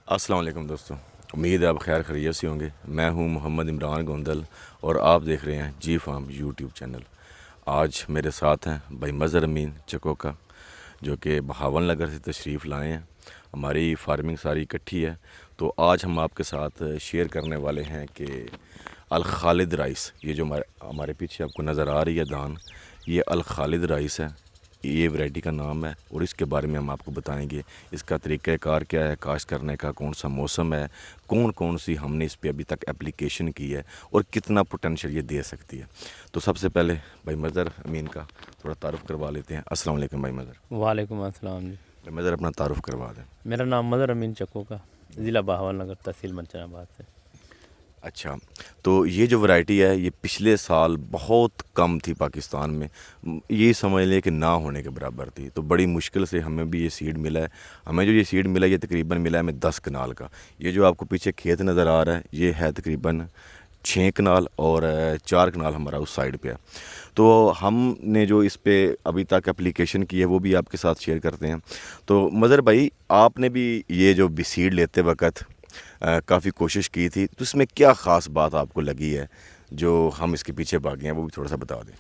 अस्सलाम वालेकुम दोस्तों, उम्मीद है आप खैर खैरियत से होंगे। मैं हूं मोहम्मद इमरान गोंदल और आप देख रहे हैं जी फार्म यूट्यूब चैनल। आज मेरे साथ हैं भाई मज़हर अमीन चकोका, जो कि बहावल नगर से तशरीफ़ लाए हैं। हमारी फार्मिंग सारी इकट्ठी है, तो आज हम आपके साथ शेयर करने वाले हैं कि अल खालिद राइस, ये जो हमारे पीछे आपको नज़र आ रही है दान, ये अल खालिद राइस है। ये वैरायटी का नाम है और इसके बारे में हम आपको बताएंगे। इसका तरीक़ाकार क्या है, काश्त करने का कौन सा मौसम है, कौन कौन सी हमने इस पे अभी तक एप्लीकेशन की है और कितना पोटेंशियल ये दे सकती है। तो सबसे पहले भाई मज़हर अमीन का थोड़ा तारुफ़ करवा लेते हैं। अस्सलाम वालेकुम भाई मज़हर। वालेकुम अस्सलाम जी। भाई मज़हर अपना तारुफ़ करवा दें। मेरा नाम मज़हर अमीन चकोका, ज़िला बहावल नगर, तहसील मंचनाबाद से। अच्छा, तो ये जो वैरायटी है ये पिछले साल बहुत कम थी पाकिस्तान में, ये समझ लें कि ना होने के बराबर थी। तो बड़ी मुश्किल से हमें भी ये सीड मिला है। हमें जो ये सीड मिला है ये तकरीबन मिला है हमें 10 कनाल का। ये जो आपको पीछे खेत नज़र आ रहा है ये है तकरीबन 6 कनाल और 4 कनाल हमारा उस साइड पे है। तो हमने जो इस पे अभी तक एप्लीकेशन की है वो भी आपके साथ शेयर करते हैं। तो मज़हर भाई, आपने भी ये जो सीड लेते वक्त काफ़ी कोशिश की थी, तो इसमें क्या ख़ास बात आपको लगी है जो हम इसके पीछे भागे हैं, वो भी थोड़ा सा बता दें।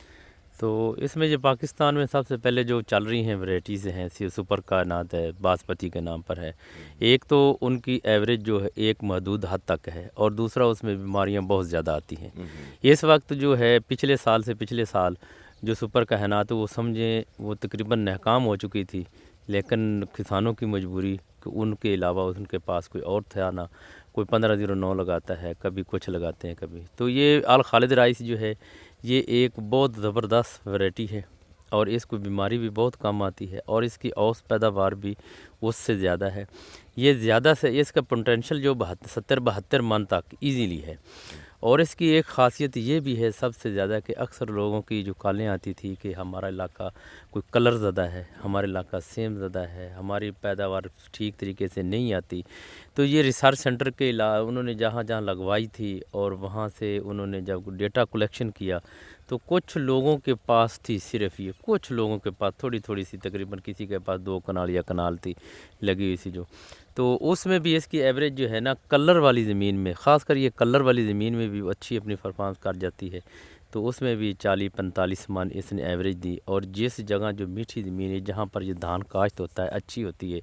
तो इसमें जो पाकिस्तान में सबसे पहले जो चल रही हैं वैराइटीज़ हैं, सुपर कायनात है, बासमती के नाम पर है। एक तो उनकी एवरेज जो है एक महदूद हद तक है और दूसरा उसमें बीमारियां बहुत ज़्यादा आती हैं। इस वक्त जो है पिछले साल जो सुपर कायनात वो समझें वो तकरीबन नाकाम हो चुकी थी, लेकिन किसानों की मजबूरी कि उनके अलावा उनके पास कोई और था ना। कोई 1509 लगाता है, कभी कुछ लगाते हैं कभी। तो ये अल खालिद राइस जो है ये एक बहुत ज़बरदस्त वैरायटी है और इसको बीमारी भी बहुत कम आती है और इसकी औसत पैदावार भी उससे ज़्यादा है। ये ज़्यादा से इसका पोटेंशियल जो 70-72 मन तक इजीली है। और इसकी एक ख़ासियत ये भी है सबसे ज़्यादा कि अक्सर लोगों की जो कॉलें आती थी कि हमारा इलाका कोई कलर ज़्यादा है, हमारा इलाका सेम ज़्यादा है, हमारी पैदावार ठीक तरीके से नहीं आती। तो ये रिसर्च सेंटर के उन्होंने जहाँ जहाँ लगवाई थी और वहाँ से उन्होंने जब डेटा कलेक्शन किया तो कुछ लोगों के पास थी, सिर्फ ये कुछ लोगों के पास थोड़ी थोड़ी सी, तकरीबन किसी के पास 2 कनाल या कनाल थी लगी हुई सी जो। तो उसमें भी इसकी एवरेज जो है ना कलर वाली ज़मीन में, ख़ासकर ये कलर वाली ज़मीन में भी अच्छी अपनी परफॉर्मेंस कर जाती है। तो उसमें भी 40-45 मन इसने एवरेज दी। और जिस जगह जो मीठी ज़मीन है जहाँ पर ये धान काश्त होता है, अच्छी होती है,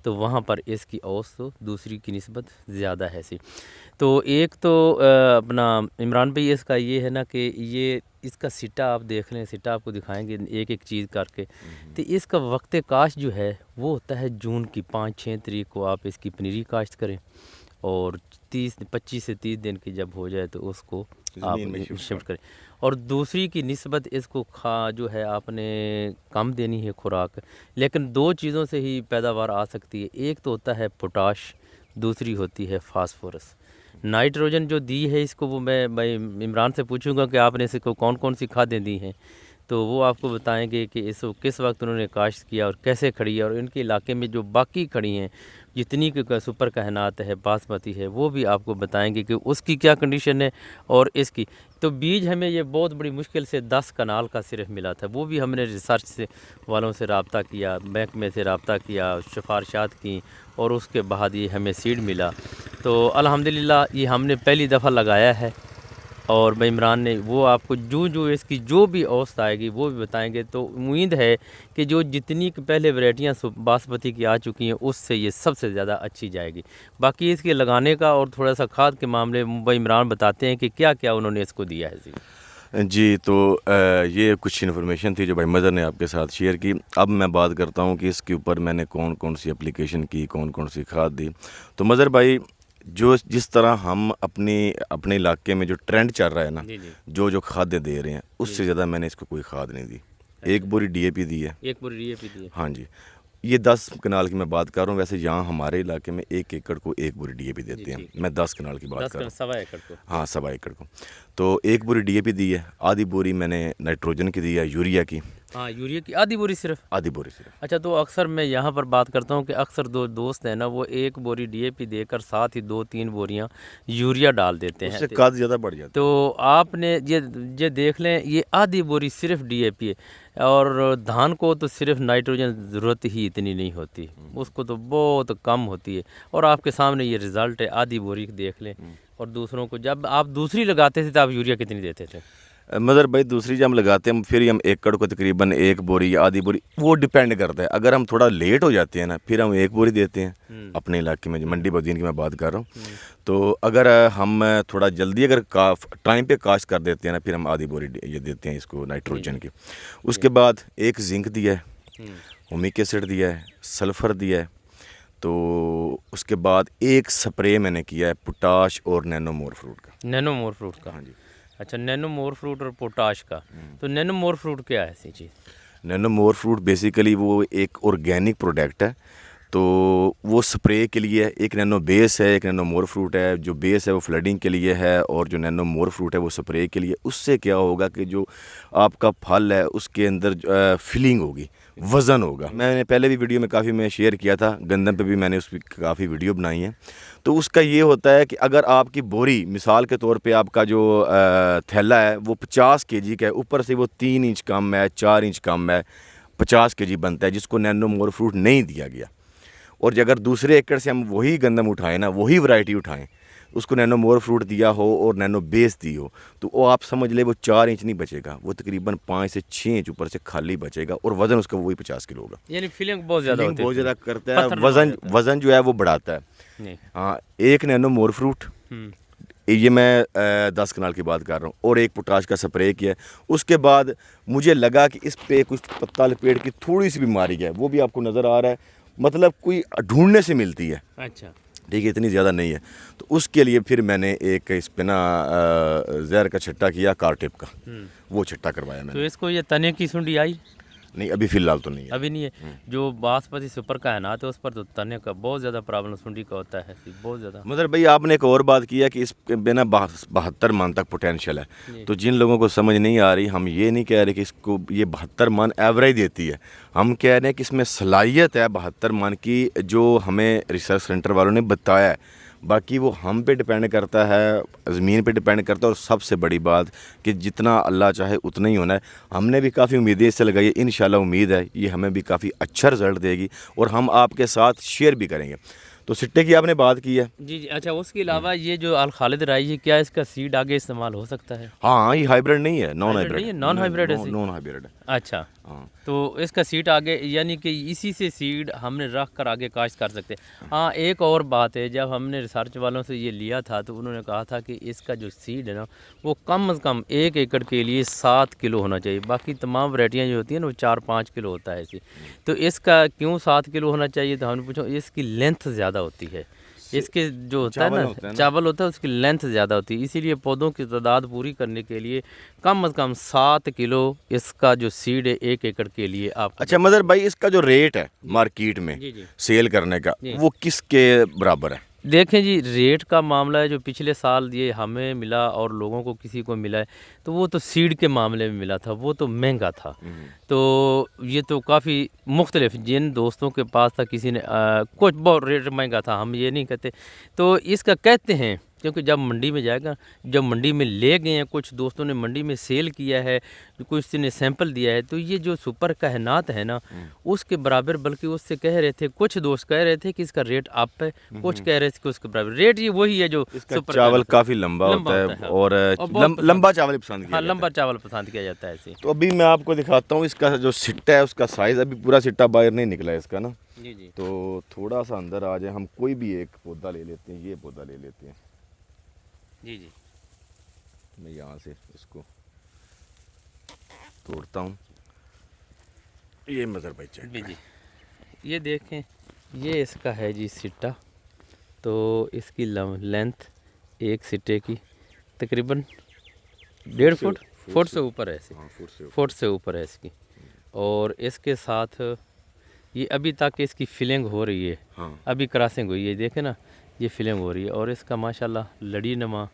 तो वहाँ पर इसकी औसत तो दूसरी की निस्बत ज़्यादा है सी। तो एक तो अपना इमरान भाई इसका ये है ना कि ये इसका सिटा आप देख लें, सिटा आपको दिखाएंगे एक एक चीज़ करके। तो इसका वक्त काश्त जो है वो होता है जून की 5-6 तारीख को आप इसकी पनीरी काश्त करें और 25 से 30 दिन की जब हो जाए तो उसको आप शिफ्ट करें। और दूसरी की निस्बत इसको जो है आपने कम देनी है खुराक, लेकिन 2 चीज़ों से ही पैदावार आ सकती है। एक तो होता है पोटाश, दूसरी होती है फास्फोरस। नाइट्रोजन जो दी है इसको वो मैं भाई इमरान से पूछूंगा कि आपने इसको कौन कौन सी खादें दी हैं, तो वो आपको बताएंगे कि इसको किस वक्त उन्होंने काश्त किया और कैसे खड़ी है। और इनके इलाके में जो बाकी खड़ी हैं जितनी की सुपर कहनात है, बासमती है, वो भी आपको बताएंगे कि उसकी क्या कंडीशन है और इसकी। तो बीज हमें ये बहुत बड़ी मुश्किल से 10 कनाल का सिर्फ मिला था, वो भी हमने रिसर्च से वालों से रब्ता किया, बैंक में से रब्ता किया, सिफारिशात की और उसके बाद ये हमें सीड मिला। तो अल्हम्दुलिल्लाह ये हमने पहली दफ़ा लगाया है और भाई इमरान ने वो आपको जो इसकी जो भी औसत आएगी वो भी बताएंगे। तो उम्मीद है कि जो जितनी पहले वैरायटियाँ बासमती की आ चुकी हैं उससे ये सबसे ज़्यादा अच्छी जाएगी। बाकी इसके लगाने का और थोड़ा सा खाद के मामले में भाई इमरान बताते हैं कि क्या क्या उन्होंने इसको दिया है जी। तो ये कुछ इन्फॉर्मेशन थी जो भाई मज़हर ने आपके साथ शेयर की। अब मैं बात करता हूँ कि इसके ऊपर मैंने कौन कौन सी एप्लीकेशन की, कौन कौन सी खाद दी। तो मज़हर भाई, जो जिस तरह हम अपने इलाके में जो ट्रेंड चल रहा है ना, जो खादें दे रहे हैं उससे ज़्यादा मैंने इसको कोई खाद नहीं दी। एक बोरी डीएपी दी है, एक बोरी डीएपी दी है। हाँ जी, ये 10 कनाल की मैं बात कर रहा हूँ। वैसे यहाँ हमारे इलाके में 1 एकड़ को 1 बोरी डीएपी देते हैं। मैं 10 कनाल की बात कर रहा हूँ, 1.25 एकड़ को। हाँ, 1.25 एकड़ को। तो 1 बोरी डीएपी दी है, आधी बोरी मैंने नाइट्रोजन की दी है, यूरिया की, हाँ, यूरिया की आधी बोरी सिर्फ। आधी बोरी सिर्फ। अच्छा, तो अक्सर मैं यहाँ पर बात करता हूँ कि अक्सर दो दोस्त हैं ना, वो एक बोरी डीएपी देकर साथ ही 2-3 बोरियाँ यूरिया डाल देते हैं। उससे कद ज़्यादा बढ़ जाता तो आपने ये देख लें, ये आधी बोरी सिर्फ डीएपी है और धान को तो सिर्फ नाइट्रोजन ज़रूरत ही इतनी नहीं होती, उसको तो बहुत कम होती है। और आपके सामने ये रिज़ल्ट है, आधी बोरी देख लें। और दूसरों को जब आप दूसरी लगाते थे तो आप यूरिया कितनी देते थे? मगर भाई दूसरी जब हम लगाते हैं फिर हम एकड़ को तकरीबन 1 बोरी या आधी बोरी, वो डिपेंड करता है। अगर हम थोड़ा लेट हो जाते हैं ना, फिर हम 1 बोरी देते हैं अपने इलाके में, मंडी बदीन की मैं बात कर रहा हूँ। तो अगर हम थोड़ा जल्दी अगर टाइम पे काश्त कर देते हैं ना, फिर हम आधी बोरी ये देते हैं इसको नाइट्रोजन की। उसके बाद एक जिंक दिया है, हुमिक एसिड दिया है, सल्फ़र दिया है। तो उसके बाद एक स्प्रे मैंने किया है पोटाश और नैनोमोर फ्रूट का। नैनोमोर फ्रूट का? हाँ जी। अच्छा, नैनोमोर फ्रूट और पोटाश का। तो नैनोमोर फ्रूट क्या है ऐसी चीज़? नैनोमोर फ्रूट बेसिकली वो एक ऑर्गेनिक प्रोडक्ट है। तो वो स्प्रे के लिए है। एक नैनो बेस है, एक नैनो मोर फ्रूट है। जो बेस है वो फ्लडिंग के लिए है और जो नैनो मोर फ्रूट है वो स्प्रे के लिए। उससे क्या होगा कि जो आपका फल है उसके अंदर फिलिंग होगी, वज़न होगा। मैंने पहले भी वीडियो में काफ़ी मैं शेयर किया था, गंदम पे भी मैंने उसकी काफ़ी वीडियो बनाई है। तो उसका ये होता है कि अगर आपकी बोरी मिसाल के तौर पे आपका जो थैला है वो 50 केजी का है, ऊपर से वो 3 इंच कम है, 4 इंच कम है, 50 केजी बनता है, जिसको नैनो मोर फ्रूट नहीं दिया गया। और अगर दूसरे एकड़ से हम वही गंदम उठाएं ना, वही वैरायटी उठाएं, उसको नैनो मोर फ्रूट दिया हो और नैनो बेस दी हो, तो वो आप समझ ले वो 4 इंच नहीं बचेगा, वो तकरीबन 5 से 6 इंच ऊपर से खाली बचेगा और वज़न उसका वही 50 किलो होगा। यानी फीलिंग बहुत ज़्यादा होती है, बहुत ज़्यादा करता है, वज़न जो है वो बढ़ाता है। हाँ, एक नैनो मोर फ्रूट, ये मैं 10 कनाल की बात कर रहा हूँ, और एक पोटाश का स्प्रे किया। उसके बाद मुझे लगा कि इस पे कुछ पत्ता लपेट की थोड़ी सी बीमारी है, वो भी आपको नज़र आ रहा है, मतलब कोई ढूंढने से मिलती है। अच्छा, ठीक है, इतनी ज़्यादा नहीं है। तो उसके लिए फिर मैंने एक इस पे ना जहर का छट्टा किया, कारटिप का, वो छट्टा करवाया मैंने। तो इसको ये तने की सुंडी आई? नहीं, अभी फ़िलहाल तो नहीं है। अभी नहीं है। जो बासमती सुपर का है ना, तो उस पर तो तने का बहुत ज़्यादा प्रॉब्लम सुंडी का होता है, बहुत ज़्यादा। मतलब भाई आपने एक और बात की है कि इस पे ना 72 मन तक पोटेंशियल है। तो जिन लोगों को समझ नहीं आ रही, हम ये नहीं कह रहे कि इसको ये 72 मन एवरेज देती है, हम कह रहे हैं कि इसमें सलाहियत है 72 मन की, जो हमें रिसर्च सेंटर वालों ने बताया है। बाकी वो हम पे डिपेंड करता है, ज़मीन पे डिपेंड करता है, और सबसे बड़ी बात कि जितना अल्लाह चाहे उतना ही होना है। हमने भी काफ़ी उम्मीदें इससे लगाई है, इंशाल्लाह उम्मीद है ये हमें भी काफ़ी अच्छा रिज़ल्ट देगी और हम आपके साथ शेयर भी करेंगे। तो सिट्टे की आपने बात की है। जी जी। अच्छा, उसके अलावा ये जो अल खालिद राई है, क्या इसका सीड आगे इस्तेमाल हो सकता है? हाँ, ये हाइब्रिड नहीं है, नॉन हाइब्रिड नहीं है, नॉन हाइब्रिड है। नॉन हाइब्रिड है। अच्छा, हाँ, तो इसका सीड आगे, यानी कि इसी से सीड हमने रख कर आगे काश्त कर सकते हैं। हाँ, एक और बात है, जब हमने रिसर्च वालों से ये लिया था तो उन्होंने कहा था कि इसका जो सीड है ना, वो कम से कम 1 एकड़ के लिए 7 किलो होना चाहिए। बाकी तमाम वैरायटियाँ जो होती हैं ना, वो 4-5 किलो होता है इसी। तो इसका क्यों 7 किलो होना चाहिए? तो हमने पूछा, इसकी लेंथ ज़्यादा होती है, इसके जो होता है ना, चावल होता है, उसकी लेंथ ज़्यादा होती है, इसीलिए पौधों की तादाद पूरी करने के लिए कम से कम 7 किलो इसका जो सीड है 1 एकड़ के लिए आप। अच्छा मदर भाई, इसका जो रेट है मार्केट में जी जी सेल करने का, वो किसके बराबर है? देखें जी, रेट का मामला है, जो पिछले साल ये हमें मिला और लोगों को किसी को मिला है, तो वो तो सीड के मामले में मिला था, वो तो महंगा था। तो ये तो काफ़ी मुख्तलिफ, जिन दोस्तों के पास था किसी ने कुछ बहुत रेट महंगा था, हम ये नहीं कहते। तो इसका कहते हैं, क्योंकि जब मंडी में जाएगा, जब मंडी में ले गए हैं, कुछ दोस्तों ने मंडी में सेल किया है, कुछ ने सैंपल दिया है, तो ये जो सुपर कायनात है ना, उसके बराबर, बल्कि उससे कह रहे थे, कुछ दोस्त कह रहे थे कि इसका रेट अप है, कुछ कह रहे थे कि उसके बराबर रेट ये वही है जो सुपर चावल काफ़ी लंबा होता है और लंबा चावल पसंद किया, हाँ, लंबा चावल पसंद किया जाता है ऐसे। तो अभी मैं आपको दिखाता हूँ इसका जो सिट्टा है, उसका साइज़ अभी पूरा सिट्टा बाहर नहीं निकला है इसका ना। जी जी। तो थोड़ा सा अंदर आ जाए, हम कोई भी एक पौधा ले लेते हैं, ये पौधा ले लेते हैं। जी जी। मैं यहाँ से इसको तोड़ता हूँ, ये मदर भाई चेक जी जी, ये देखें, ये इसका है जी सिट्टा। तो इसकी लेंथ एक सिट्टे की तकरीबन 1.5 फुट से ऊपर है इसकी, फुट से ऊपर है इसकी। और इसके साथ ये अभी तक इसकी फिलिंग हो रही है, अभी क्रॉसिंग हुई है, देखें ना, ये फिलिंग हो रही है। और इसका माशाल्लाह लड़ी नमा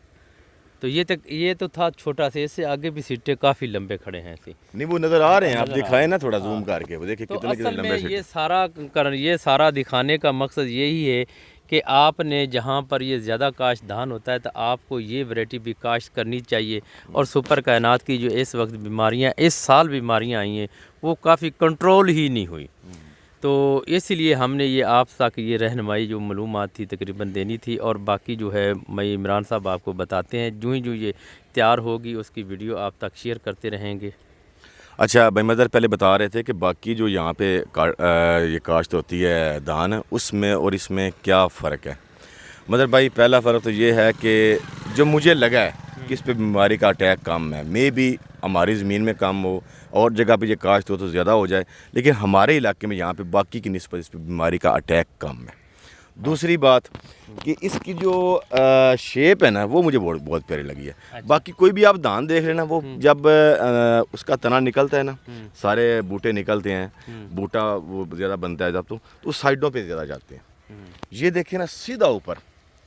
तो ये तो था छोटा सा, इससे आगे भी सीटें काफ़ी लंबे खड़े हैं ऐसे। नहीं वो नज़र आ रहे हैं, आप नज़र आ दिखाएं ना रहे थोड़ा हैं, जूम हाँ। करके, वो देखिए तो कितने कितने असल लंबे में ये सारा दिखाने का मकसद यही है कि आपने जहाँ पर ये ज़्यादा काश्त धान होता है तो आपको ये वैरायटी भी काश्त करनी चाहिए। और सुपर कायनात की जो इस वक्त बीमारियाँ, इस साल बीमारियाँ आई हैं, वो काफ़ी कंट्रोल ही नहीं हुई। तो इसलिए हमने ये आप तक ये रहनुमाई जो मालूमात थी तकरीबन देनी थी। और बाकी जो है मैं इमरान साहब आपको बताते हैं, जो ये तैयार होगी उसकी वीडियो आप तक शेयर करते रहेंगे। अच्छा भाई मदर पहले बता रहे थे कि बाकी जो यहाँ पे ये काश्त होती है धान, उसमें और इसमें क्या फ़र्क है। मदर भाई पहला फ़र्क तो ये है कि जो मुझे लगा है कि इस पे बीमारी का अटैक कम है, मे बी हमारी ज़मीन में कम हो और जगह पे ये काश्त हो तो ज़्यादा हो जाए, लेकिन हमारे इलाके में यहाँ पे बाकी की निस्बत इस पे बीमारी का अटैक कम है। दूसरी बात कि इसकी जो शेप है ना वो मुझे बहुत बहुत प्यारी लगी है। अच्छा। बाकी कोई भी आप धान देख लेना, वो जब उसका तना निकलता है ना, सारे बूटे निकलते हैं, बूटा वो ज़्यादा बनता है जब तो साइडों पे ज़्यादा जाते हैं। ये देखे ना सीधा ऊपर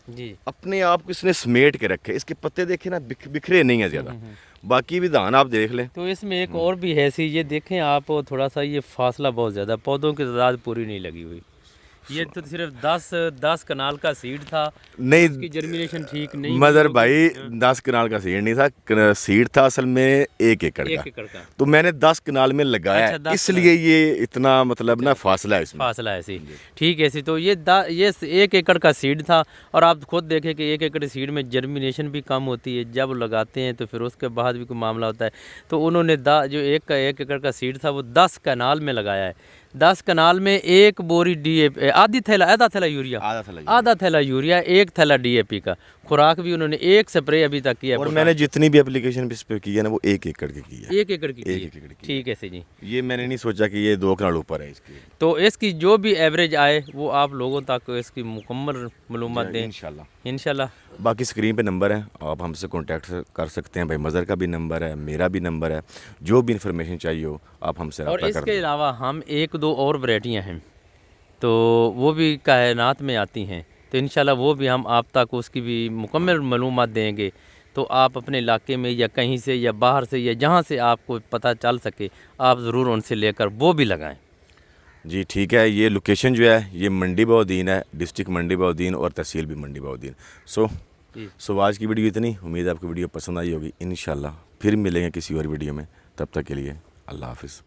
जी। अपने आप को इसने समेट के रखे, इसके पत्ते देखे ना बिखरे नहीं है ज़्यादा। बाकी भी धान आप देख लें। तो इसमें एक और भी है सी, ये देखें आप, थोड़ा सा ये फासला बहुत ज़्यादा, पौधों की तादाद पूरी नहीं लगी हुई। ये तो सिर्फ 10 कनाल का सीड था, नहीं उसकी जर्मिनेशन ठीक नहीं हुई मदर होगी। भाई 10 कनाल का सीड नहीं था, सीड था असल में 1 एकड़ का। 1 एकड़ का तो मैंने 10 कनाल में लगाया अच्छा, है, 10 इसलिए ये इतना मतलब ना फासला है इसमें। फासला है सी, ठीक है सी। तो ये 1 एकड़ का सीड था। और आप खुद देखें कि 1 एकड़ सीड में जर्मिनेशन भी कम होती है, जब लगाते हैं तो फिर उसके बाद भी कोई मामला होता है। तो उन्होंने जो 1 एकड़ का सीड था वो 10 कनाल में लगाया है। 10 कनाल में 1 बोरी DAP, आधा थैला यूरिया, आधा थैला यूरिया, 1 थैला DAP का खुराक भी उन्होंने 1 स्प्रे अभी तक किया है। और मैंने जितनी भी एप्लीकेशन इस पे की है ना वो 1 एकड़ की है। 1 एकड़ की की है। 1 एकड़ की। ठीक है सी जी। ये मैंने नहीं सोचा कि ये 2 कनाल ऊपर है इसकी। तो इसकी जो भी एवरेज आए वो आप लोगों तक इसकी मुकम्मल मालूमात दें इंशाल्लाह। बाकी स्क्रीन पे नंबर है, आप हमसे कांटेक्ट कर सकते हैं। भाई मज़र का भी नंबर है, मेरा भी नंबर है, जो भी इंफॉर्मेशन चाहिए हो आप हमसे और रब्ता कर इसके दें। अलावा हम 1-2 और वैरायटियाँ हैं तो वो भी कायनात में आती हैं, तो इंशाल्लाह वो भी हम आप तक उसकी भी मुकम्मल मालूमात देंगे। तो आप अपने इलाके में या कहीं से या बाहर से या जहाँ से आपको पता चल सके, आप ज़रूर उनसे लेकर वो भी लगाएं। जी ठीक है, ये लोकेशन जो है ये मंडी बहाउद्दीन है, डिस्ट्रिक्ट मंडी बहाउद्दीन और तहसील भी मंडी बहाउद्दीन। सो आज की वीडियो इतनी, उम्मीद है आपको वीडियो पसंद आई होगी। इंशाल्लाह फिर मिलेंगे किसी और वीडियो में, तब तक के लिए अल्लाह हाफिज़।